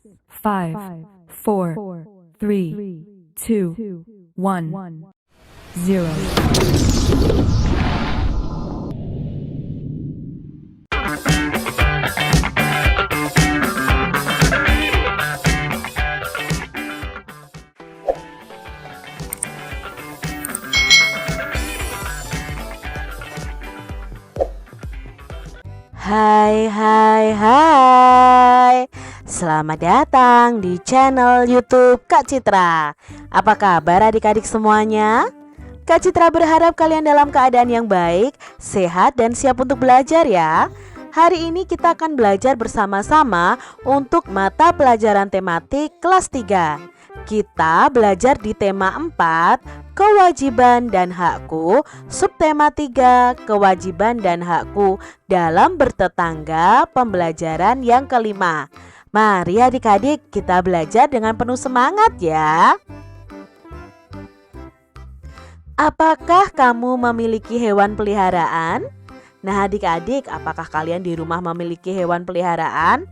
5, 4, 3, 2, 1, 0. Hai. Selamat datang di channel YouTube Kak Citra. Apa kabar adik-adik semuanya? Kak Citra berharap kalian dalam keadaan yang baik, sehat dan siap untuk belajar ya. Hari ini kita akan belajar bersama-sama untuk mata pelajaran tematik kelas 3. Kita belajar di tema 4, kewajiban dan hakku, subtema 3, kewajiban dan hakku dalam bertetangga, pembelajaran yang kelima. Mari adik-adik kita belajar dengan penuh semangat ya. Apakah kamu memiliki hewan peliharaan? Nah adik-adik, apakah kalian di rumah memiliki hewan peliharaan?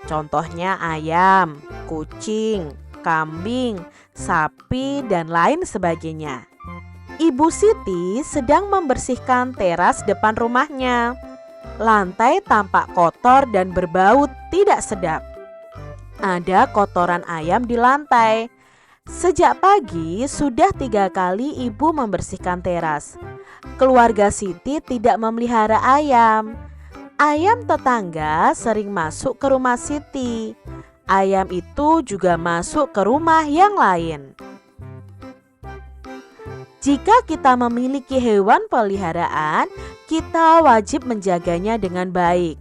Contohnya ayam, kucing, kambing, sapi, dan lain sebagainya. Ibu Siti sedang membersihkan teras depan rumahnya. Lantai tampak kotor dan berbau tidak sedap. Ada kotoran ayam di lantai. Sejak pagi sudah 3 kali ibu membersihkan teras. Keluarga Siti tidak memelihara ayam. Ayam tetangga sering masuk ke rumah Siti. Ayam itu juga masuk ke rumah yang lain. Jika kita memiliki hewan peliharaan, kita wajib menjaganya dengan baik.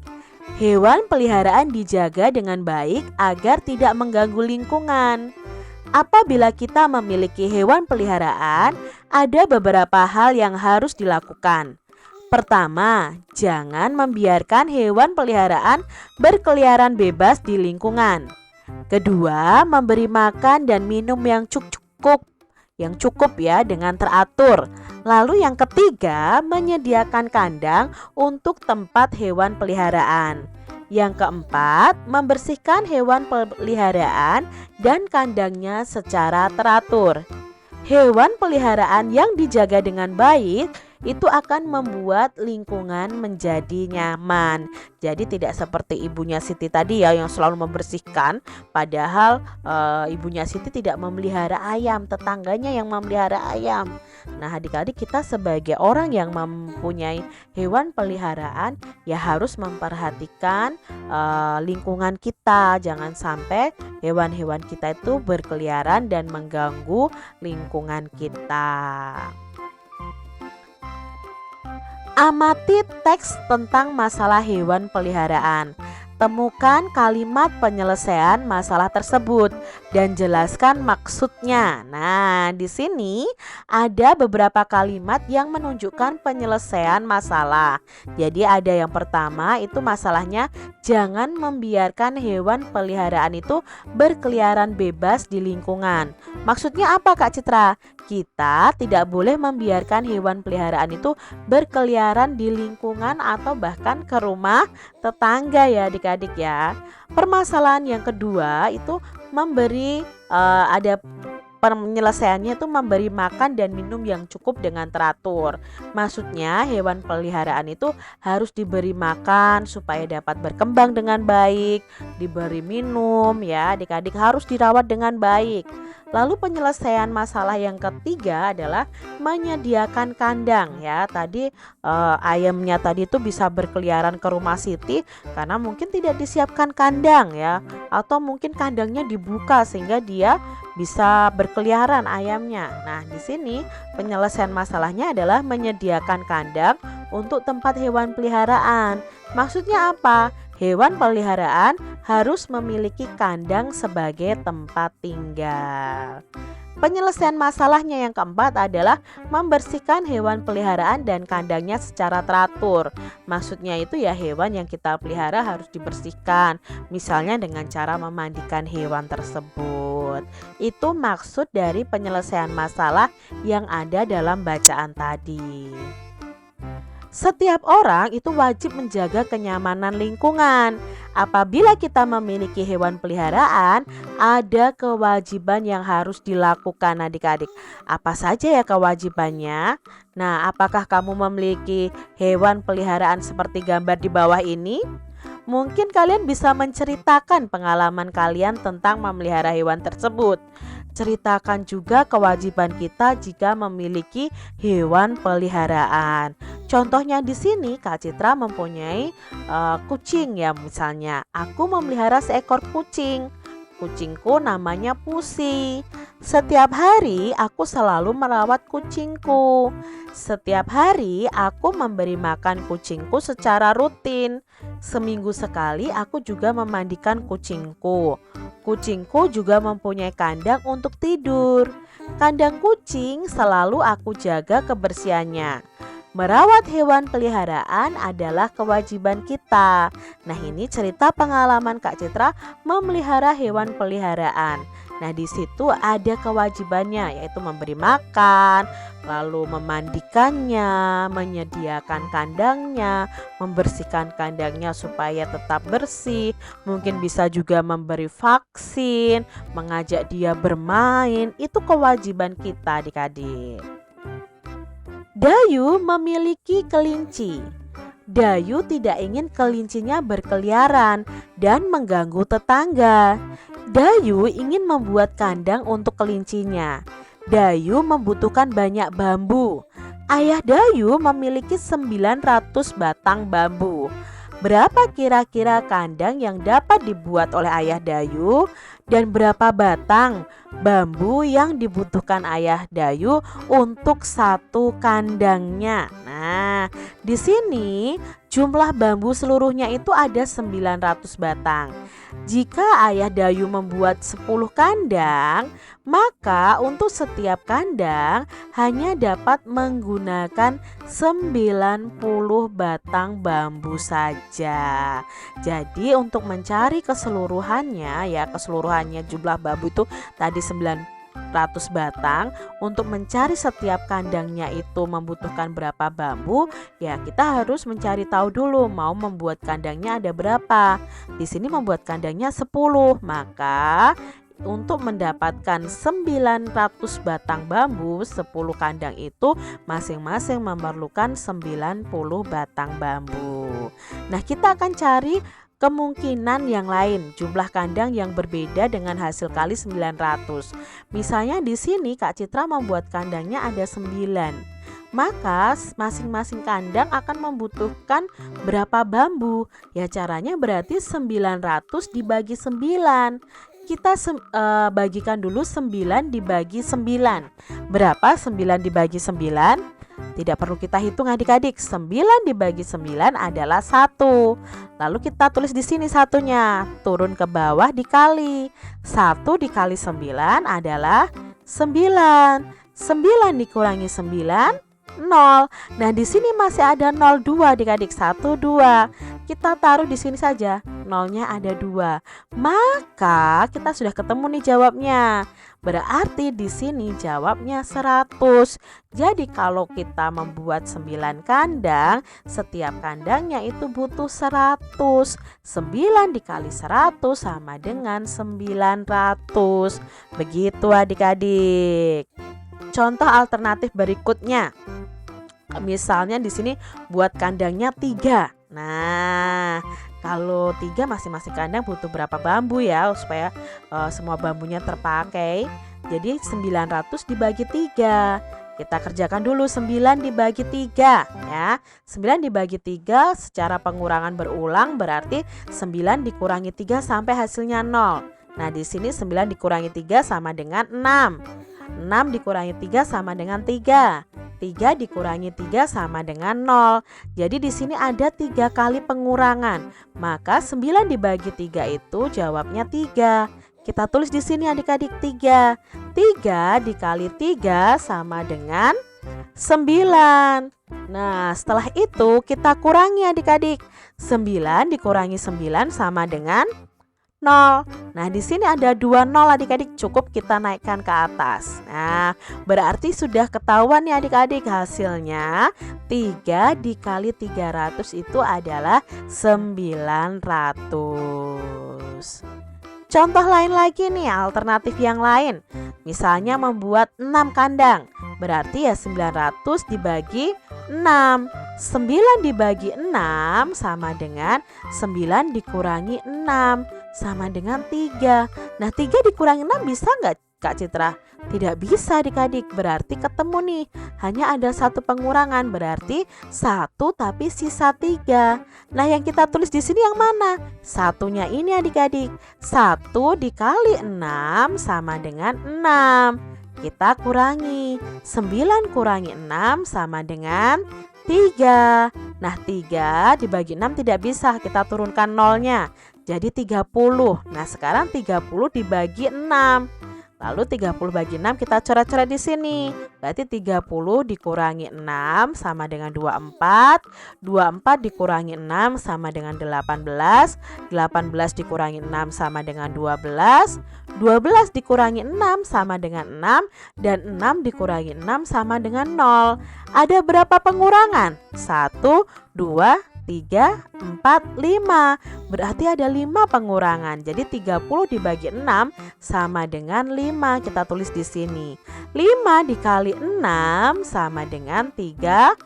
Hewan peliharaan dijaga dengan baik agar tidak mengganggu lingkungan. Apabila kita memiliki hewan peliharaan, ada beberapa hal yang harus dilakukan. Pertama, jangan membiarkan hewan peliharaan berkeliaran bebas di lingkungan. Kedua, memberi makan dan minum yang cukup ya dengan teratur. Lalu yang ketiga, menyediakan kandang untuk tempat hewan peliharaan. Yang keempat, membersihkan hewan peliharaan dan kandangnya secara teratur. Hewan peliharaan yang dijaga dengan baik itu akan membuat lingkungan menjadi nyaman. Jadi tidak seperti ibunya Siti tadi ya yang selalu membersihkan, padahal ibunya Siti tidak memelihara ayam, tetangganya yang memelihara ayam. Nah adik-adik, kita sebagai orang yang mempunyai hewan peliharaan ya harus memperhatikan lingkungan kita. Jangan sampai hewan-hewan kita itu berkeliaran dan mengganggu lingkungan kita. Amati teks tentang masalah hewan peliharaan. Temukan kalimat penyelesaian masalah tersebut dan jelaskan maksudnya. Nah, di sini ada beberapa kalimat yang menunjukkan penyelesaian masalah. Jadi ada yang pertama itu masalahnya jangan membiarkan hewan peliharaan itu berkeliaran bebas di lingkungan. Maksudnya apa Kak Citra? Kita tidak boleh membiarkan hewan peliharaan itu berkeliaran di lingkungan atau bahkan ke rumah tetangga ya adik-adik ya. Permasalahan yang kedua itu ada penyelesaiannya itu memberi makan dan minum yang cukup dengan teratur. Maksudnya hewan peliharaan itu harus diberi makan supaya dapat berkembang dengan baik, diberi minum ya adik-adik, harus dirawat dengan baik. Lalu penyelesaian masalah yang ketiga adalah menyediakan kandang ya. Tadi ayamnya tadi itu bisa berkeliaran ke rumah Siti karena mungkin tidak disiapkan kandang ya, atau mungkin kandangnya dibuka sehingga dia bisa berkeliaran ayamnya. Nah, di sini penyelesaian masalahnya adalah menyediakan kandang untuk tempat hewan peliharaan. Maksudnya apa? Hewan peliharaan harus memiliki kandang sebagai tempat tinggal. Penyelesaian masalahnya yang keempat adalah membersihkan hewan peliharaan dan kandangnya secara teratur. Maksudnya itu ya hewan yang kita pelihara harus dibersihkan, misalnya dengan cara memandikan hewan tersebut. Itu maksud dari penyelesaian masalah yang ada dalam bacaan tadi. Setiap orang itu wajib menjaga kenyamanan lingkungan. Apabila kita memiliki hewan peliharaan, ada kewajiban yang harus dilakukan adik-adik. Apa saja ya kewajibannya? Nah, apakah kamu memiliki hewan peliharaan seperti gambar di bawah ini? Mungkin kalian bisa menceritakan pengalaman kalian tentang memelihara hewan tersebut. Ceritakan juga kewajiban kita jika memiliki hewan peliharaan. Contohnya di sini Kak Citra mempunyai kucing ya, misalnya aku memelihara seekor kucing. Kucingku namanya Pusi. Setiap hari aku selalu merawat kucingku. Setiap hari aku memberi makan kucingku secara rutin. Seminggu sekali aku juga memandikan kucingku. Kucingku juga mempunyai kandang untuk tidur. Kandang kucing selalu aku jaga kebersihannya. Merawat hewan peliharaan adalah kewajiban kita. Nah, ini cerita pengalaman Kak Citra memelihara hewan peliharaan. Nah, di situ ada kewajibannya, yaitu memberi makan, lalu memandikannya, menyediakan kandangnya, membersihkan kandangnya supaya tetap bersih. Mungkin bisa juga memberi vaksin, mengajak dia bermain. Itu kewajiban kita adik-adik. Dayu memiliki kelinci. Dayu tidak ingin kelincinya berkeliaran dan mengganggu tetangga. Dayu ingin membuat kandang untuk kelincinya. Dayu membutuhkan banyak bambu. Ayah Dayu memiliki 900 batang bambu. Berapa kira-kira kandang yang dapat dibuat oleh ayah Dayu dan berapa batang bambu yang dibutuhkan ayah Dayu untuk satu kandangnya? Nah, di sini jumlah bambu seluruhnya itu ada 900 batang. Jika ayah Dayu membuat 10 kandang, maka untuk setiap kandang hanya dapat menggunakan 90 batang bambu saja. Jadi untuk mencari keseluruhannya jumlah bambu itu tadi 900 batang. Untuk mencari setiap kandangnya itu membutuhkan berapa bambu, ya kita harus mencari tahu dulu mau membuat kandangnya ada berapa. Di sini membuat kandangnya 10, maka untuk mendapatkan 900 batang bambu, 10 kandang itu masing-masing memerlukan 90 batang bambu. Nah, kita akan cari kemungkinan yang lain, jumlah kandang yang berbeda dengan hasil kali 900. Misalnya di sini Kak Citra membuat kandangnya ada 9. Maka masing-masing kandang akan membutuhkan berapa bambu? Ya caranya berarti 900 dibagi 9. Kita bagikan dulu 9 dibagi 9. Berapa 9 dibagi 9? Tidak perlu kita hitung adik-adik. 9 dibagi 9 adalah 1. Lalu kita tulis di sini satunya. Turun ke bawah dikali. 1 dikali 9 adalah 9. 9 dikurangi 9 0. Nah, di sini masih ada 0,2 adik-adik. 1, 2. Kita taruh di sini saja. Nolnya ada 2. Maka kita sudah ketemu nih jawabnya. Berarti di sini jawabnya 100. Jadi kalau kita membuat 9 kandang, setiap kandangnya itu butuh 100. 9 dikali 100 sama dengan 900. Begitu adik-adik. Contoh alternatif berikutnya. Misalnya di sini buat kandangnya 3. Nah, kalau 3 masing-masing kandang butuh berapa bambu ya supaya semua bambunya terpakai. Jadi 900 dibagi 3. Kita kerjakan dulu 9 dibagi 3 ya. 9 dibagi 3 secara pengurangan berulang berarti 9 dikurangi 3 sampai hasilnya 0. Nah, di sini 9 dikurangi 3 sama dengan 6. 6 dikurangi 3 sama dengan 3. 3 dikurangi 3 sama dengan 0. Jadi di sini ada 3 kali pengurangan. Maka 9 dibagi 3 itu jawabnya 3. Kita tulis di sini adik-adik 3. 3 dikali 3 sama dengan 9. Nah, setelah itu kita kurangi adik-adik. 9 dikurangi 9 sama dengan 0. 0. Nah, di sini ada 2 nol adik-adik, cukup kita naikkan ke atas. Nah, berarti sudah ketahuan nih adik-adik, hasilnya 3 dikali 300 itu adalah 900. Contoh lain lagi nih, alternatif yang lain. Misalnya membuat 6 kandang. Berarti ya 900 dibagi 6. 9 dibagi 6 sama dengan 9 dikurangi 6 sama dengan 3. Nah, 3 dikurangi 6 bisa nggak Kak Citra? Tidak bisa adik-adik, berarti ketemu nih, hanya ada satu pengurangan, berarti 1 tapi sisa 3. Nah, yang kita tulis di sini yang mana? Satunya ini adik-adik, 1 dikali 6 sama dengan 6. Kita kurangi, 9 kurangi 6 sama dengan 3. Nah, 3 dibagi 6 tidak bisa, kita turunkan nolnya, jadi 30. Nah, sekarang 30 dibagi 6. Lalu 30 bagi 6 kita coret-coret di sini. Berarti 30 dikurangi 6 sama dengan 24. 24 dikurangi 6 sama dengan 18. 18 dikurangi 6 sama dengan 12. 12 dikurangi 6 sama dengan 6. Dan 6 dikurangi 6 sama dengan 0. Ada berapa pengurangan? 1, 2, 3, 4, 5. Berarti ada 5 pengurangan. Jadi 30 dibagi 6 sama dengan 5. Kita tulis di sini. 5 dikali 6 sama dengan 30.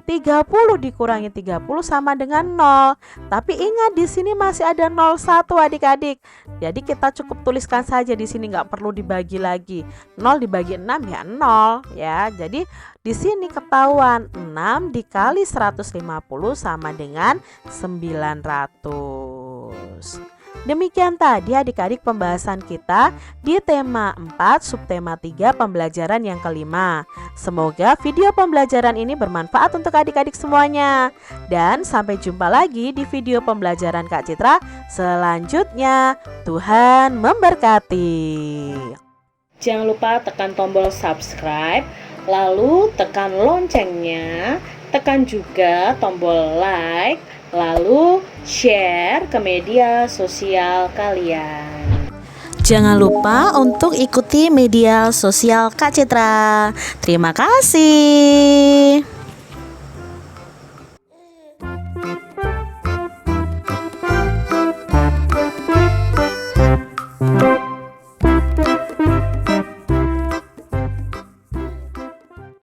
30 dikurangi 30 sama dengan 0. Tapi ingat di sini masih ada 01 adik-adik. Jadi kita cukup tuliskan saja di sini, nggak perlu dibagi lagi. 0 dibagi 6 ya 0 ya. Jadi di sini ketahuan 6 dikali 150 sama dengan 900. Demikian tadi adik-adik pembahasan kita di tema 4 subtema 3 pembelajaran yang kelima. Semoga video pembelajaran ini bermanfaat untuk adik-adik semuanya. Dan sampai jumpa lagi di video pembelajaran Kak Citra selanjutnya. Tuhan memberkati. Jangan lupa tekan tombol subscribe, lalu tekan loncengnya, tekan juga tombol like, lalu share ke media sosial kalian. Jangan lupa untuk ikuti media sosial Kak Citra. Terima kasih.